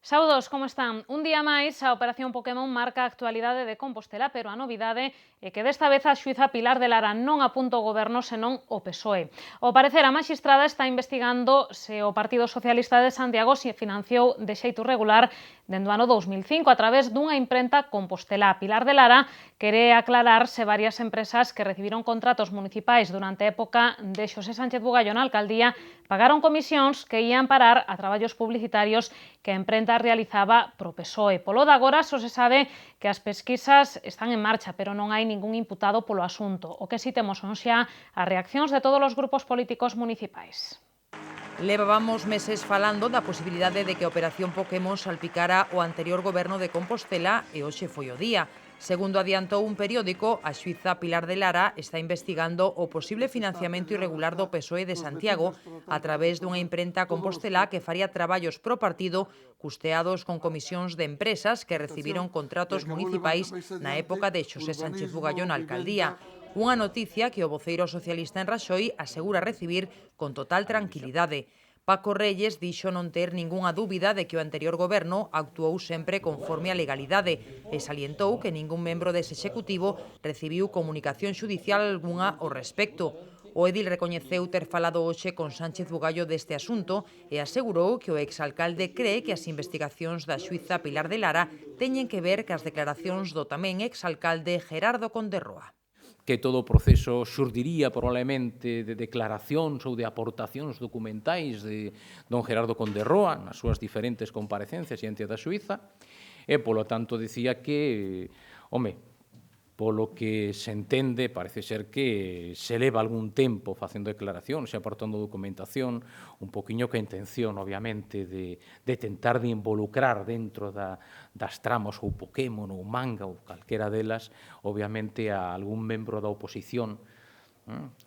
Saudos, como están? Un día máis, a Operación Pokémon marca a actualidade de Compostela, pero a novidade é que desta vez a xuíza Pilar de Lara non apunta o Goberno, senón o PSOE. Ao parecer, a maxistrada está investigando se o Partido Socialista de Santiago se financiou de xeito regular dende o ano 2005 a través dunha imprenta compostelá. Pilar de Lara quere aclarar se varias empresas que recibiron contratos municipais durante a época de Xosé Sánchez Bugallo na alcaldía pagaron comisións que ían parar a traballos publicitarios que a imprenta realizaba pro PSOE. Polo de agora só se sabe que as pesquisas están en marcha, pero non hai ningún imputado polo asunto. O que si temos son xa as reaccións de todos os grupos políticos municipais. Levábamos meses falando da posibilidade de que a Operación Pokémon salpicara o anterior goberno de Compostela e hoxe foi o día. Segundo adiantou un periódico, a xuíza Pilar de Lara está investigando o posible financiamento irregular do PSOE de Santiago a través dunha imprenta compostelá que faría traballos pro partido custeados con comisións de empresas que recibiron contratos municipais na época de Xosé Sánchez Bugallo na alcaldía. Unha noticia que o voceiro socialista en Raxoi asegura recibir con total tranquilidade. Paco Reyes dixo non ter ningunha dúbida de que o anterior goberno actuou sempre conforme a legalidade e salientou que ningún membro dese executivo recibiu comunicación xudicial algunha ao respecto. O edil recoñeceu ter falado hoxe con Sánchez Bugallo deste asunto e asegurou que o exalcalde cree que as investigacións da xuíza Pilar de Lara teñen que ver cas declaracións do tamén exalcalde Gerardo Conderroa. Que todo o proceso xurdiría probablemente de declaracións ou de aportacións documentais de don Gerardo Conderroa nas súas diferentes comparecencias diante da xuíza e, polo tanto, dicía que, polo que se entende, parece ser que se leva algún tempo facendo declaracións e aportando documentación, un poquinho que a intención, obviamente, de tentar de involucrar dentro das tramos ou Pokémon ou manga ou calquera delas, obviamente, a algún membro da oposición,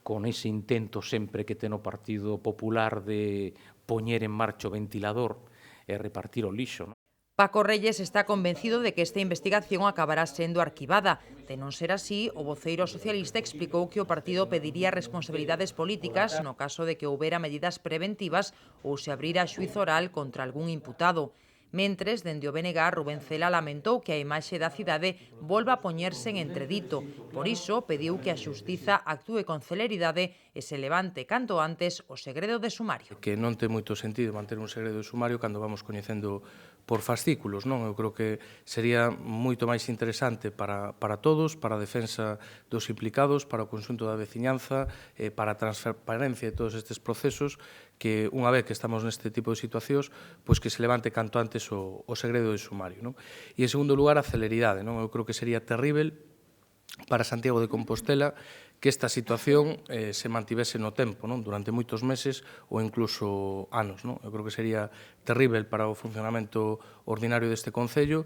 con ese intento sempre que ten o Partido Popular de poñer en marcha o ventilador e repartir o lixo. Paco Reyes está convencido de que esta investigación acabará sendo arquivada. De non ser así, o voceiro socialista explicou que o partido pediría responsabilidades políticas no caso de que houbera medidas preventivas ou se abrira xuízo oral contra algún imputado. Mentres, dende o BNG, Rubén Cela lamentou que a imaxe da cidade volva a poñerse en entredito. Por iso, pediu que a xustiza actúe con celeridade e se levante canto antes o segredo de sumario. Que non ten moito sentido manter un segredo de sumario cando vamos coñecendo por fascículos, non? Eu creo que sería moito máis interesante para todos, para a defensa dos implicados, para o conxunto da veciñanza, para a transparencia de todos estes procesos, que unha vez que estamos neste tipo de situacións, pois que se levante canto antes o segredo de sumario, non? E, en segundo lugar, a celeridade, non? Eu creo que sería terrível para Santiago de Compostela que esta situación se mantivese no tempo, non? Durante moitos meses ou incluso anos, non? Eu creo que sería terrível para o funcionamento ordinario deste Concello.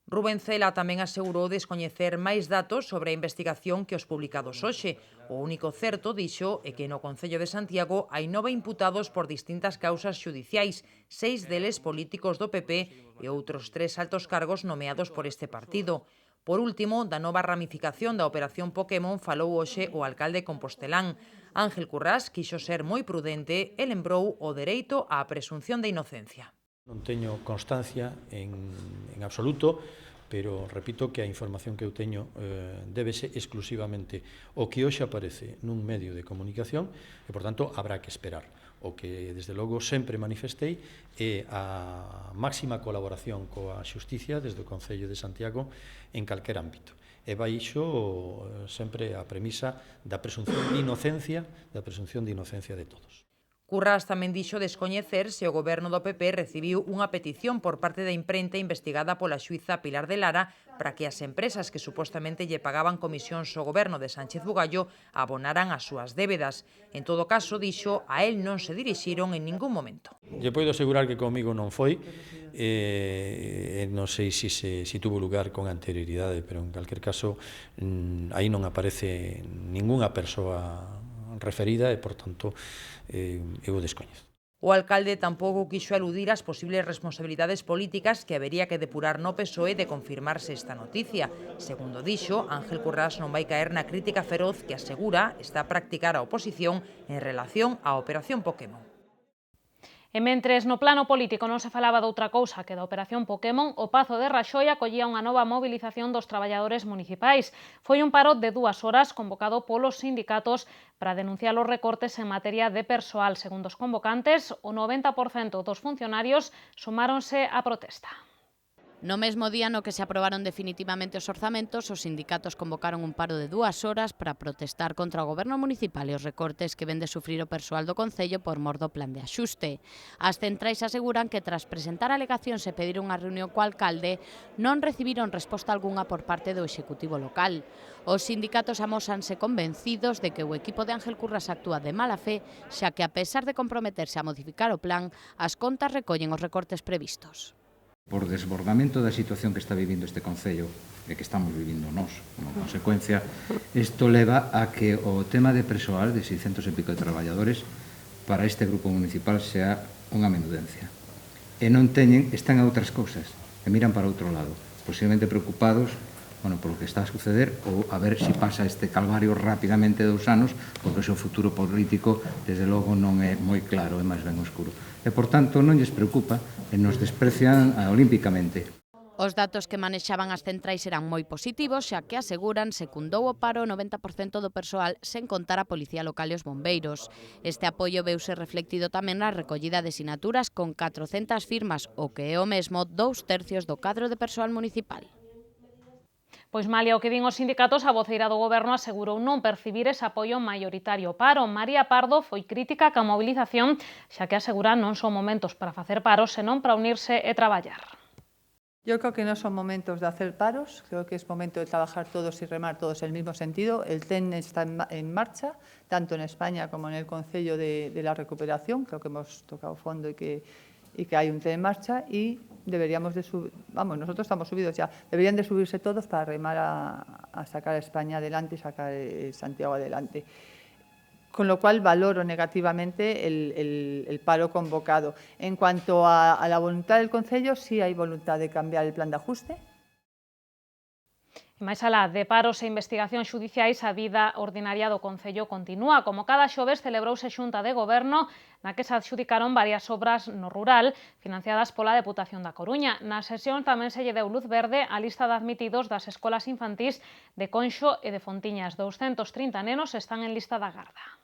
Rubén Cela tamén asegurou descoñecer máis datos sobre a investigación que os publicados hoxe. O único certo, dixo, é que no Concello de Santiago hai 9 imputados por distintas causas xudiciais, 6 deles políticos do PP e outros 3 altos cargos nomeados por este partido. Por último, da nova ramificación da Operación Pokémon falou hoxe o alcalde compostelán. Ángel Currás quixo ser moi prudente e lembrou o dereito á presunción de inocencia. Non teño constancia en absoluto, pero repito que a información que eu teño débese exclusivamente o que hoxe aparece nun medio de comunicación e, por tanto, habrá que esperar. O que, desde logo, sempre manifestei é a máxima colaboración coa xusticia desde o Concello de Santiago en calquer ámbito. E baixo sempre a premisa da presunción de inocencia de todos. Currás tamén dixo descoñecer se o goberno do PP recibiu unha petición por parte da imprenta investigada pola xuíza Pilar de Lara para que as empresas que supostamente lle pagaban comisións ao goberno de Sánchez Bugallo abonaran as súas débedas. En todo caso, dixo, a él non se dirixiron en ningún momento. Lle podo asegurar que comigo non foi, non sei se tuvo lugar con anterioridade, pero en calquer caso aí non aparece ningunha persoa referida e, por tanto, eu o descoñezo. O alcalde tampouco quixo aludir ás posibles responsabilidades políticas que habería que depurar no PSOE de confirmarse esta noticia. Segundo dixo, Ángel Currás non vai caer na crítica feroz que asegura está a practicar a oposición en relación á Operación Pokémon. E mentres no plano político non se falaba doutra cousa que da operación Pokémon, o Pazo de Raxoi acollía unha nova mobilización dos traballadores municipais. Foi un paro de 2 horas convocado polos sindicatos para denunciar os recortes en materia de persoal. Segundo os convocantes, o 90% dos funcionarios sumáronse á protesta. No mesmo día no que se aprobaron definitivamente os orzamentos, os sindicatos convocaron un paro de 2 horas para protestar contra o goberno municipal e os recortes que ven de sufrir o persoal do Concello por mor do plan de axuste. As centrais aseguran que tras presentar alegacións e pedir unha reunión co alcalde, non recibiron resposta algunha por parte do Executivo local. Os sindicatos amósanse convencidos de que o equipo de Ángel Curras actúa de mala fe, xa que a pesar de comprometerse a modificar o plan, as contas recollen os recortes previstos. Por desbordamento da situación que está vivindo este Concello e que estamos vivindo nós, como consecuencia, isto leva a que o tema de persoal de 600 e pico de traballadores para este grupo municipal sea unha menudencia. E non están a outras cousas, e miran para outro lado, posiblemente preocupados polo que está a suceder ou a ver se pasa este calvario rapidamente 2 anos, porque o seu futuro político, desde logo, non é moi claro, é máis ben oscuro. E, por tanto, non lles preocupa e nos desprecian olímpicamente. Os datos que manexaban as centrais eran moi positivos, xa que aseguran secundou o paro o 90% do persoal sen contar a Policía Local e os bombeiros. Este apoio veuse reflectido tamén na recollida de sinaturas con 400 firmas, o que é o mesmo 2/3 do cadro de persoal municipal. Pois malia o que din os sindicatos, a voceira do Goberno asegurou non percibir ese apoio maioritario ao paro. María Pardo foi crítica ca mobilización, xa que asegura non son momentos para facer paros, senón para unirse e traballar. Yo creo que no son momentos de hacer paros, creo que es momento de trabajar todos y remar todos en el mismo sentido. El TEN está en marcha, tanto en España como en el Concello de la Recuperación, creo que hemos tocado fondo y que hay un TEN en marcha y deberíamos de subir, nosotros estamos subidos ya, deberían de subirse todos para remar a sacar a España adelante y sacar Santiago adelante. Con lo cual valoro negativamente el paro convocado. En cuanto a la voluntad del Concello, sí hay voluntad de cambiar el plan de ajuste. E máis alá de paros e investigacións xudiciais, a vida ordinaria do Concello continúa. Como cada xoves celebrouse xunta de Goberno na que se adxudicaron varias obras no rural financiadas pola Deputación da Coruña. Na sesión tamén se lle deu luz verde á lista de admitidos das escolas infantís de Conxo e de Fontiñas. 230 nenos están en lista da garda.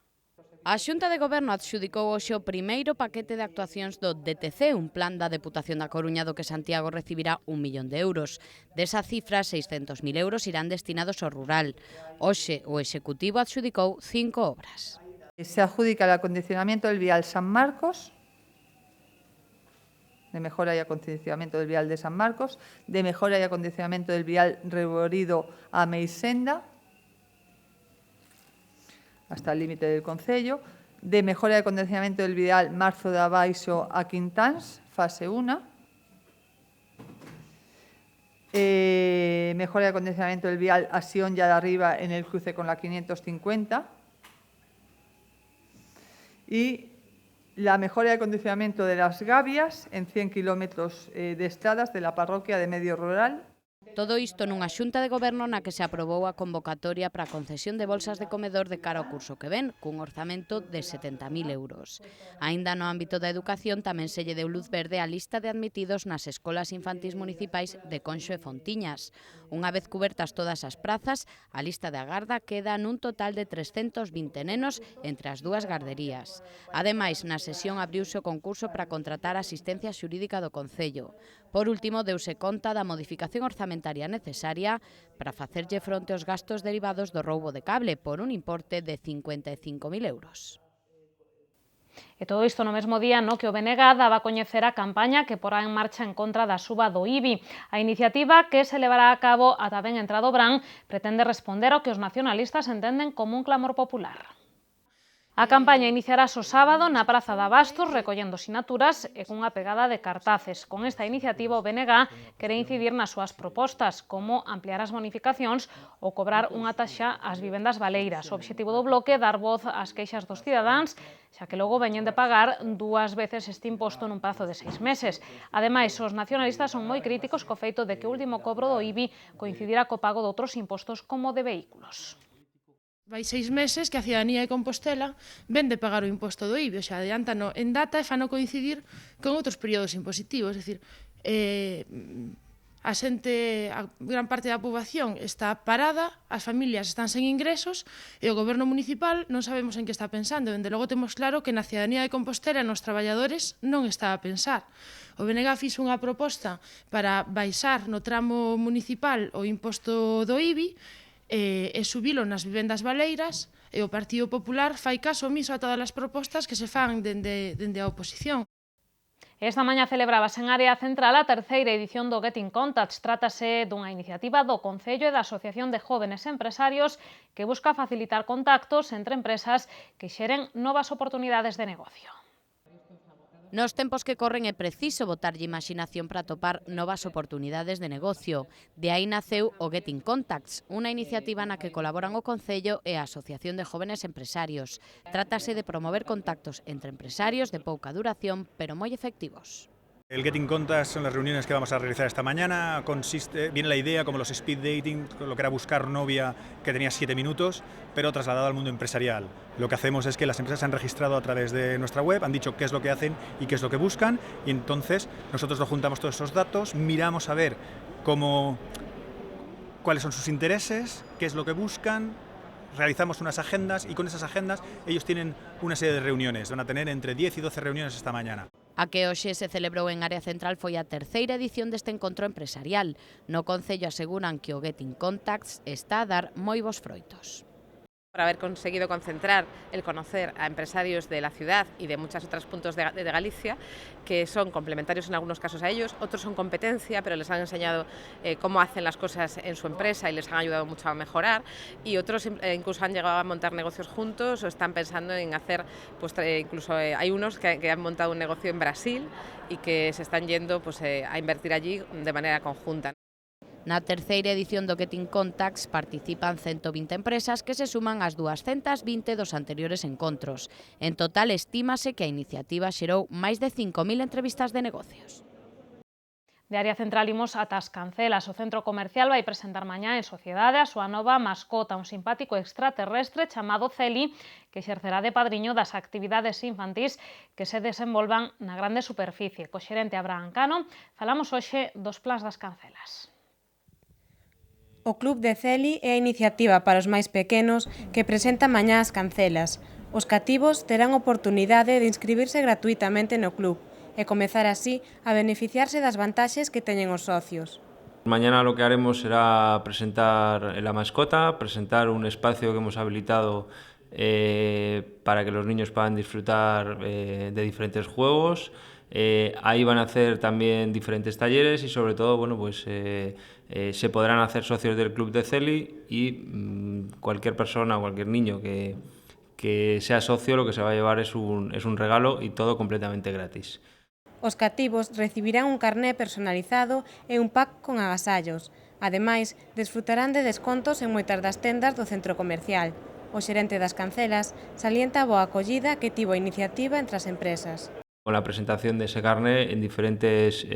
A Xunta de Goberno adxudicou hoxe o primeiro paquete de actuacións do DTC, un plan da Deputación da Coruña do que Santiago recibirá 1 millón de euros. Desa cifra, 600.000 euros irán destinados ao rural. Hoxe, o Executivo adxudicou 5 obras. Se adjudica el acondicionamiento del vial San Marcos, de mejora y acondicionamiento del vial de San Marcos, de mejora y acondicionamiento del vial Reborido a Meisenda, hasta el límite del Concello, de mejora y acondicionamiento del vial Marzo de Abaixo a Quintáns, fase 1, mejora y acondicionamiento del vial a Sion ya de arriba en el cruce con la 550, y la mejora y acondicionamiento de las gavias en 100 kilómetros de estradas de la parroquia de Medio Rural. Todo isto nunha xunta de goberno na que se aprobou a convocatoria para a concesión de bolsas de comedor de cara ao curso que ven, cun orzamento de 70.000 euros. Aínda no ámbito da educación tamén se lle deu luz verde á lista de admitidos nas escolas infantís municipais de Conxo e Fontiñas. Unha vez cubertas todas as prazas, a lista de agarda queda nun total de 320 nenos entre as dúas garderías. Ademais, na sesión abriuse o concurso para contratar asistencia xurídica do Concello. Por último, deuse conta da modificación orzamentaria necesaria para facerlle fronte aos gastos derivados do roubo de cable por un importe de 55.000 euros. E todo isto no mesmo día no que o BNG daba a coñecer a campaña que porá en marcha en contra da suba do IBI. A iniciativa que se levará a cabo ata ben entrado o verán pretende responder ao que os nacionalistas entenden como un clamor popular. A campaña iniciarase o sábado na Praza de Abastos recollendo sinaturas e cunha pegada de cartaces. Con esta iniciativa o BNG quere incidir nas súas propostas, como ampliar as bonificacións ou cobrar unha taxa ás vivendas baleiras. O obxectivo do bloque é dar voz ás queixas dos cidadáns, xa que logo veñen de pagar 2 veces este imposto nun prazo de 6 meses. Ademais, os nacionalistas son moi críticos co feito de que o último cobro do IBI coincidirá co pago de outros impostos como de vehículos. Vai 6 meses que a cidadanía de Compostela ven de pagar o imposto do IBI, o sea, adiántano en data e fano coincidir con outros períodos impositivos, é dicir, a gran parte da poboación está parada, as familias están sen ingresos e o goberno municipal non sabemos en que está pensando. Dende logo temos claro que na cidadanía de Compostela e nos traballadores non está a pensar. O BNG fixo unha proposta para baixar no tramo municipal o imposto do IBI e subilo nas vivendas baleiras, e o Partido Popular fai caso omiso a todas as propostas que se fan dende a oposición. Esta mañá celebrábase en Área Central a terceira edición do Getting Contacts. Trátase dunha iniciativa do Concello e da Asociación de Jóvenes Empresarios que busca facilitar contactos entre empresas que xeren novas oportunidades de negocio. Nos tempos que corren é preciso botarlle imaginación para atopar novas oportunidades de negocio. De aí naceu o Getting Contacts, unha iniciativa na que colaboran o Concello e a Asociación de Jóvenes Empresarios. Trátase de promover contactos entre empresarios de pouca duración, pero moi efectivos. El Getting Contacts son las reuniones que vamos a realizar esta mañana. Viene la idea como los speed dating, lo que era buscar novia que tenía 7 minutos, pero trasladado al mundo empresarial. Lo que hacemos es que las empresas se han registrado a través de nuestra web, han dicho qué es lo que hacen y qué es lo que buscan, y entonces nosotros lo juntamos todos esos datos, miramos a ver cuáles son sus intereses, qué es lo que buscan, realizamos unas agendas y con esas agendas ellos tienen una serie de reuniones. Van a tener entre 10 y 12 reuniones esta mañana. A que hoxe se celebrou en Área Central foi a terceira edición deste encontro empresarial. No Concello aseguran que o Getting Contacts está a dar moi bons froitos. Por haber conseguido concentrar el conocer a empresarios de la ciudad y de muchos otros puntos de Galicia, que son complementarios en algunos casos a ellos, otros son competencia, pero les han enseñado cómo hacen las cosas en su empresa y les han ayudado mucho a mejorar, y otros incluso han llegado a montar negocios juntos o están pensando en hacer, pues incluso hay unos que han montado un negocio en Brasil y que se están yendo pues, a invertir allí de manera conjunta. Na terceira edición do Getting Contacts participan 120 empresas que se suman ás 220 dos anteriores encontros. En total, estímase que a iniciativa xerou máis de 5.000 entrevistas de negocios. De Área Central imos ata as Cancelas. O centro comercial vai presentar mañá en sociedade a súa nova mascota, un simpático extraterrestre chamado Celi, que exercerá de padriño das actividades infantís que se desenvolvan na grande superficie. Co xerente Abraham Cano falamos hoxe dos plans das Cancelas. O Club de Celi é a iniciativa para os máis pequenos que presenta mañá as Cancelas. Os cativos terán oportunidade de inscribirse gratuitamente no club e comezar así a beneficiarse das vantaxes que teñen os socios. Mañana lo que haremos será presentar la mascota, presentar un espacio que hemos habilitado para que los niños puedan disfrutar de diferentes juegos. Ahí van a hacer también diferentes talleres y sobre todo bueno, pues, se podrán hacer socios del Club de Celi y cualquier persona o cualquier niño que sea socio lo que se va a llevar es un regalo y todo completamente gratis. Os cativos recibirán un carné personalizado e un pack con agasallos. Ademais, desfrutarán de descontos en moitas das tendas do centro comercial. O xerente das Cancelas salienta a boa acollida que tivo a iniciativa entre as empresas. Con la presentación de ese carné en diferentes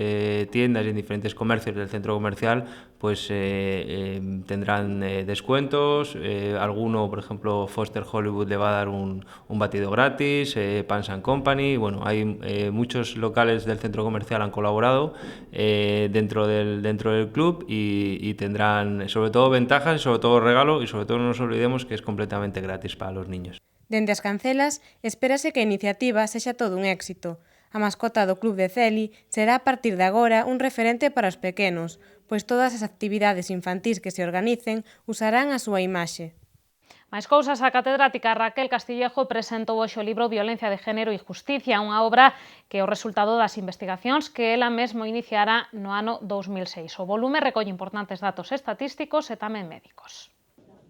tiendas y en diferentes comercios del centro comercial, pues tendrán descuentos. Alguno, por ejemplo, Foster Hollywood le va a dar un batido gratis, Pans & Company. Bueno, hay muchos locales del centro comercial han colaborado dentro del club y tendrán sobre todo ventajas, sobre todo regalo y sobre todo no nos olvidemos que es completamente gratis para los niños. Dende as Cancelas, espérase que a iniciativa sexa todo un éxito. A mascota do Club de Celi será a partir de agora un referente para os pequenos, pois todas as actividades infantís que se organicen usarán a súa imaxe. Máis cousas, a catedrática Raquel Castillejo presentou hoxe o libro Violencia de Género e Justicia, unha obra que é o resultado das investigacións que ela mesmo iniciara no ano 2006. O volume recolle importantes datos estatísticos e tamén médicos.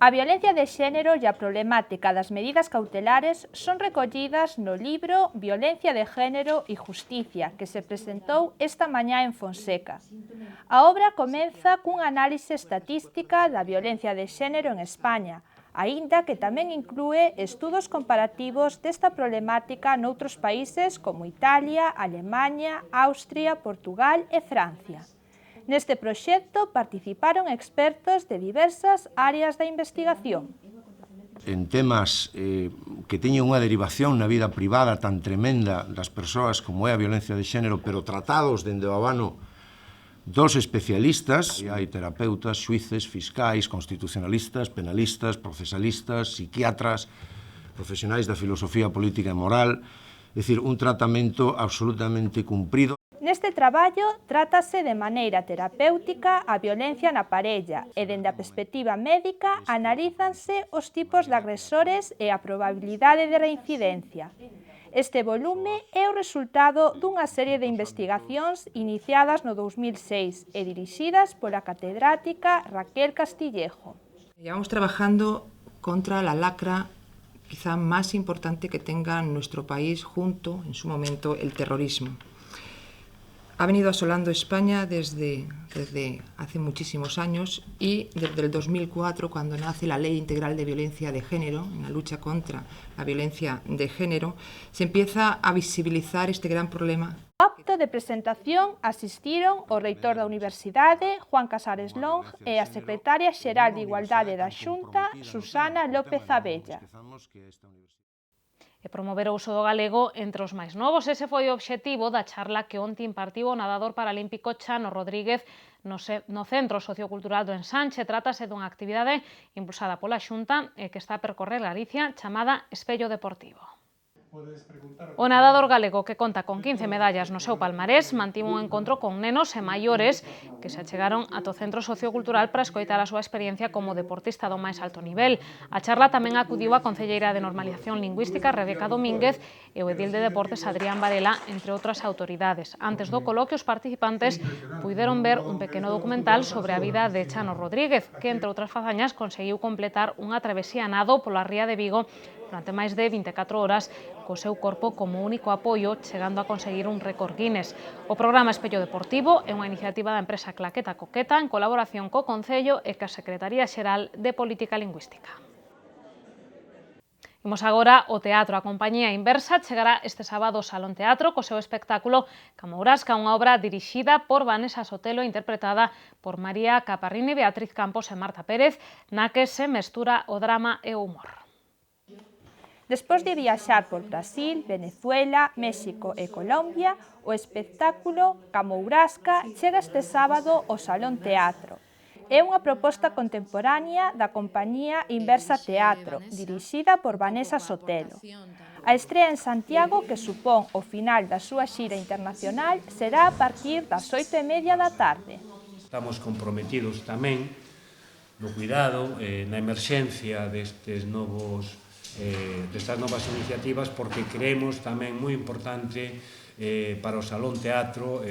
A violencia de xénero e a problemática das medidas cautelares son recollidas no libro Violencia de Género e Justicia, que se presentou esta mañá en Fonseca. A obra comeza cunha análise estatística da violencia de xénero en España, aínda que tamén inclúe estudos comparativos desta problemática noutros países como Italia, Alemaña, Austria, Portugal e Francia. Neste proxecto participaron expertos de diversas áreas da investigación. En temas que teñen unha derivación na vida privada tan tremenda das persoas como é a violencia de xénero, pero tratados dende o abano dos especialistas, hai terapeutas, xuíces, fiscais, constitucionalistas, penalistas, procesalistas, psiquiatras, profesionais da filosofía política e moral, é dicir, un tratamento absolutamente cumprido. Neste traballo trátase de maneira terapéutica a violencia na parella e dende a perspectiva médica analízanse os tipos de agresores e a probabilidade de reincidencia. Este volume é o resultado dunha serie de investigacións iniciadas no 2006 e dirixidas pola catedrática Raquel Castillejo. Llevamos trabajando contra la lacra quizá más importante que tenga nuestro país junto, en su momento, el terrorismo. Ha venido asolando España desde hace muchísimos años y desde el 2004, cuando nace la Ley Integral de Violencia de Género, en la lucha contra la violencia de género, se empieza a visibilizar este gran problema. Ao acto de presentación asistiron o reitor da Universidade, Juan Casares Long, e a secretaria xeral de Igualdade da Xunta, Susana López Abella. E promover o uso do galego entre os máis novos. Ese foi o obxectivo da charla que onte impartiu o nadador paralímpico Chano Rodríguez no Centro Sociocultural do Ensanche. Trátase dunha actividade impulsada pola Xunta e que está a percorrer Galicia chamada Espello Deportivo. O nadador galego, que conta con 15 medallas no seu palmarés, mantivo un encontro con nenos e maiores que se achegaron ata o Centro Sociocultural para escoitar a súa experiencia como deportista do máis alto nivel. A charla tamén acudiu a concelleira de Normalización Lingüística, Rebeca Domínguez, e o edil de Deportes, Adrián Varela, entre outras autoridades. Antes do coloquio, os participantes puideron ver un pequeno documental sobre a vida de Chano Rodríguez, que, entre outras fazañas, conseguiu completar unha travesía a nado pola ría de Vigo durante máis de 24 horas co seu corpo como único apoio, chegando a conseguir un récord Guinness. O programa Espello Deportivo é unha iniciativa da empresa Claqueta Coqueta en colaboración co Concello e ca Secretaría Xeral de Política Lingüística. Imos agora ao teatro. A compañía Inversa chegará este sábado ao Salón Teatro co seu espectáculo Camourasca, unha obra dirixida por Vanessa Sotelo e interpretada por María Caparrini, Beatriz Campos e Marta Pérez, na que se mestura o drama e o humor. Despois de viaxar por Brasil, Venezuela, México e Colombia, o espectáculo Camourasca chega este sábado ao Salón Teatro. É unha proposta contemporánea da compañía Inversa Teatro, dirixida por Vanessa Sotelo. A estrea en Santiago, que supón o final da súa xira internacional, será a partir das 8:30 da tarde. Estamos comprometidos tamén no cuidado, na emerxencia destas novas iniciativas, porque creemos tamén moi importante para o Salón Teatro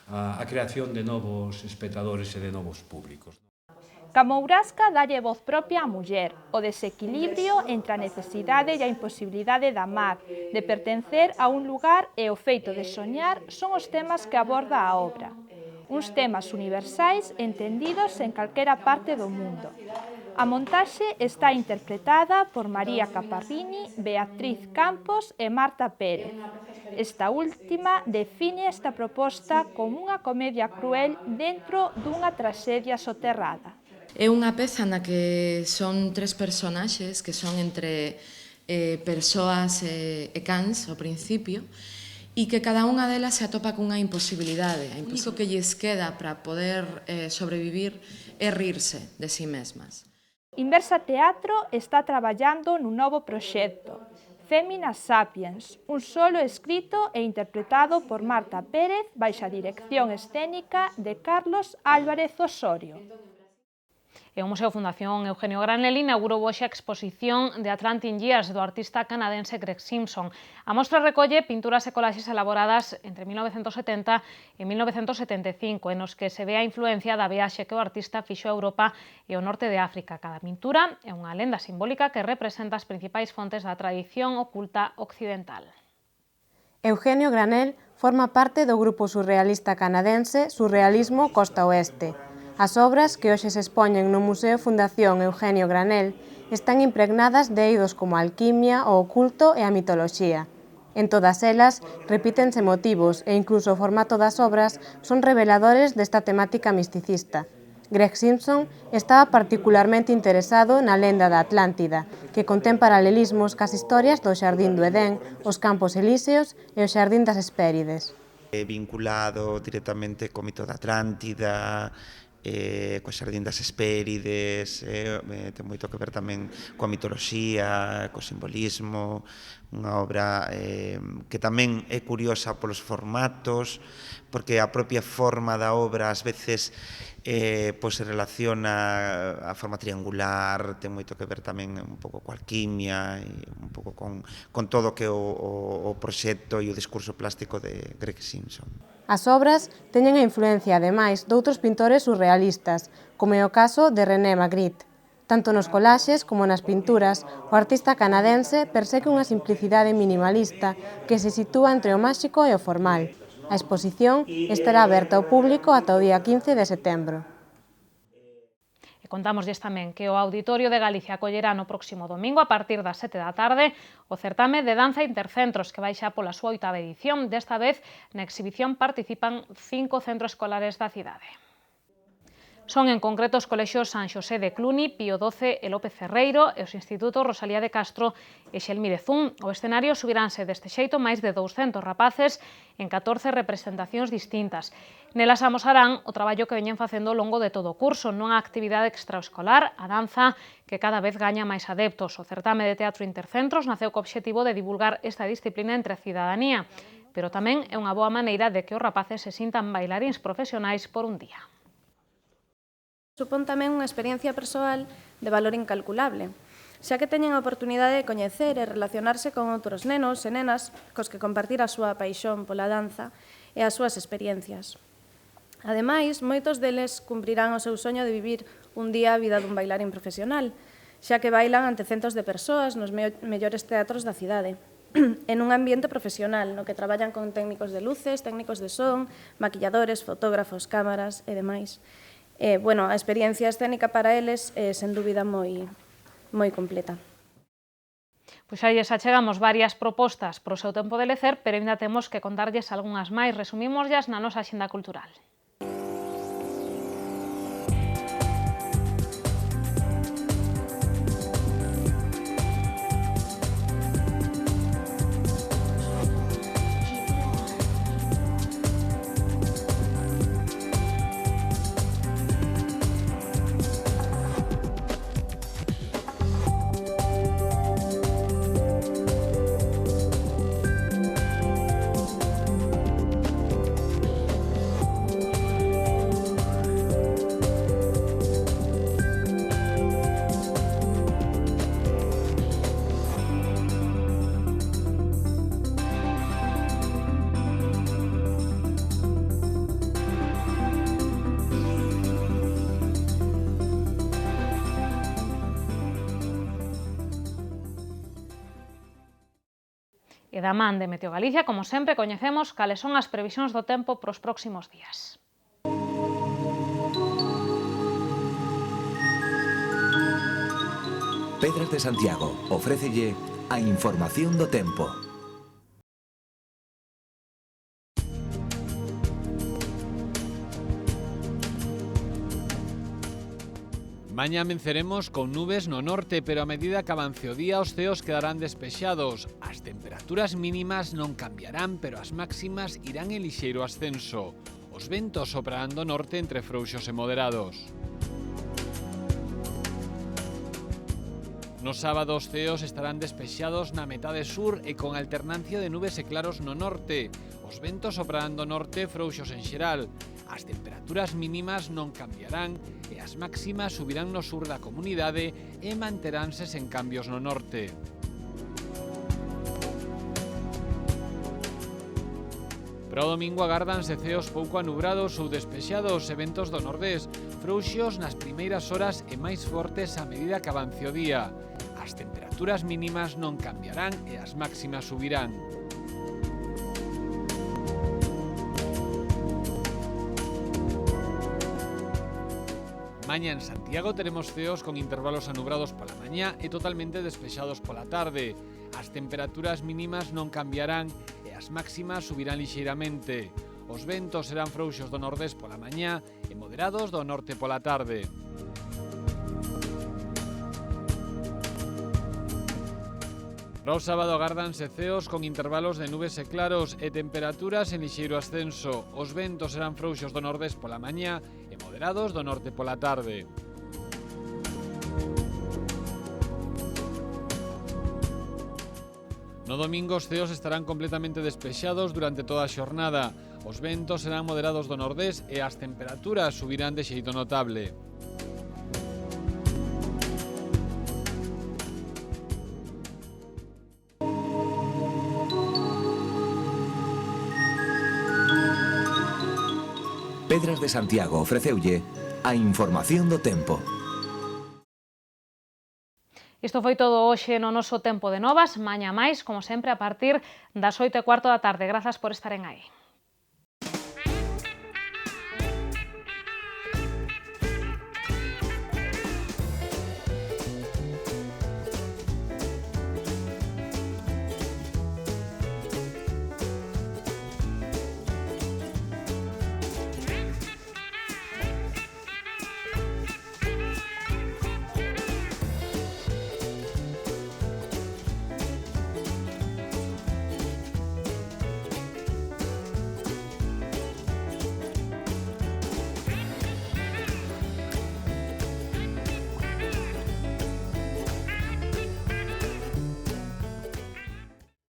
a creación de novos espectadores e de novos públicos. Camourasca dalle voz propia á muller, o desequilibrio entre a necesidade e a imposibilidade de amar, de pertencer a un lugar e o feito de soñar son os temas que aborda a obra. Uns temas universais entendidos en calquera parte do mundo. A montaxe está interpretada por María Caparrini, Beatriz Campos e Marta Pérez. Esta última define esta proposta como unha comedia cruel dentro dunha traxedia soterrada. É unha peza na que son tres personaxes que son entre persoas e cans ao principio e que cada unha delas se atopa cunha imposibilidade. O único que lles queda para poder sobrevivir é rirse de si mesmas. Inversa Teatro está traballando nun novo proxecto, Femina Sapiens, un solo escrito e interpretado por Marta Pérez baixo a dirección escénica de Carlos Álvarez Osorio. E o Museo Fundación Eugenio Granel inaugurou hoxe a exposición de Atlantic Years do artista canadense Greg Simpson. A mostra recolle pinturas e colaxes elaboradas entre 1970 e 1975, en os que se ve a influencia da viaxe que o artista fixo a Europa e ao norte de África. Cada pintura é unha lenda simbólica que representa as principais fontes da tradición oculta occidental. Eugenio Granel forma parte do grupo surrealista canadense Surrealismo Costa Oeste. As obras que hoxe se expoñen no Museo Fundación Eugenio Granel están impregnadas de eidos como a alquimia, o oculto e a mitoloxía. En todas elas repítense motivos e incluso o formato das obras son reveladores desta temática misticista. Greg Simpson estaba particularmente interesado na lenda da Atlántida, que contén paralelismos cas historias do Xardín do Edén, os Campos Elíseos e o Xardín das Hespérides. Vinculado directamente co mito da Atlántida, co Xardín das Hespérides, ten moito que ver tamén coa mitoloxía, co simbolismo, unha obra que tamén é curiosa polos formatos, porque a propia forma da obra ás veces se relaciona a forma triangular, ten moito que ver tamén un pouco coa alquimia e un pouco con todo o que é o proxecto e o discurso plástico de Greg Simpson. As obras teñen a influencia, ademais, doutros pintores surrealistas, como é o caso de René Magritte. Tanto nos collaxes como nas pinturas, o artista canadense persegue unha simplicidade minimalista que se sitúa entre o máxico e o formal. A exposición estará aberta ao público ata o día 15 de setembro. E contámoslles tamén que o Auditorio de Galicia acollerá no próximo domingo a partir das 7 da tarde o certame de danza intercentros que vai xa pola súa 8ª edición. Desta vez, na exhibición participan 5 centros escolares da cidade. Son en concreto os colexios San Xosé de Cluny, Pío XII e López Ferreiro e os institutos Rosalía de Castro e Xelmi de Zun. O escenario subiránse deste xeito máis de 200 rapaces en 14 representacións distintas. Nelas amosarán o traballo que veñen facendo ao longo de todo o curso, nunha actividade extraescolar, a danza, que cada vez gaña máis adeptos. O certame de teatro intercentros naceu co obxectivo de divulgar esta disciplina entre a cidadanía, pero tamén é unha boa maneira de que os rapaces se sintan bailaríns profesionais por un día. Supón tamén unha experiencia persoal de valor incalculable, xa que teñen a oportunidade de coñecer e relacionarse con outros nenos e nenas cos que compartir a súa paixón pola danza e as súas experiencias. Ademais, moitos deles cumprirán o seu soño de vivir un día a vida dun bailarín profesional, xa que bailan ante centos de persoas nos mellores teatros da cidade, en un ambiente profesional no que traballan con técnicos de luces, técnicos de son, maquilladores, fotógrafos, cámaras e demais. A experiencia escénica para eles é, sen dúbida, moi completa. Pois aí xa chegamos varias propostas para o seu tempo de lecer, pero ainda temos que contarlles algunhas máis. Resumímosllas na nosa axenda cultural. E da man de Meteo Galicia, como sempre, coñecemos cales son as previsións do tempo para os próximos días. Pedras de Santiago ofrécelle a información do tempo. Mañá amenceremos con nubes no norte, pero a medida que avance o día os ceos quedarán despexados. As temperaturas mínimas non cambiarán, pero as máximas irán en lixeiro ascenso. Os ventos soprarán do norte entre frouxos e moderados. No sábado os ceos estarán despexados na metade sur e con alternancia de nubes e claros no norte. Os ventos soprarán do norte frouxos en xeral. As temperaturas mínimas non cambiarán e as máximas subirán no sur da comunidade e manteránse sen cambios no norte. Para o domingo agárdanse ceos pouco anubrados ou despexados e ventos do nordés, frouxos nas primeiras horas e máis fortes a medida que avance o día. As temperaturas mínimas non cambiarán e as máximas subirán. Mañá en Santiago teremos ceos con intervalos anubrados pola mañá e totalmente despexados pola tarde. As temperaturas mínimas non cambiarán e as máximas subirán lixeiramente. Os ventos serán frouxos do nordés pola mañá e moderados do norte pola tarde. Para o sábado agárdanse ceos con intervalos de nubes e claros e temperaturas en lixeiro ascenso. Os ventos serán frouxos do nordés pola mañá e moderados do norte pola tarde. No domingo os ceos estarán completamente despexados durante toda a xornada. Os ventos serán moderados do nordés e as temperaturas subirán de xeito notable. Pedras de Santiago ofreceulle a información do tempo. Isto foi todo hoxe no noso Tempo de Novas. Mañá máis, como sempre, a partir das 8:15 da tarde. Grazas por estaren aí.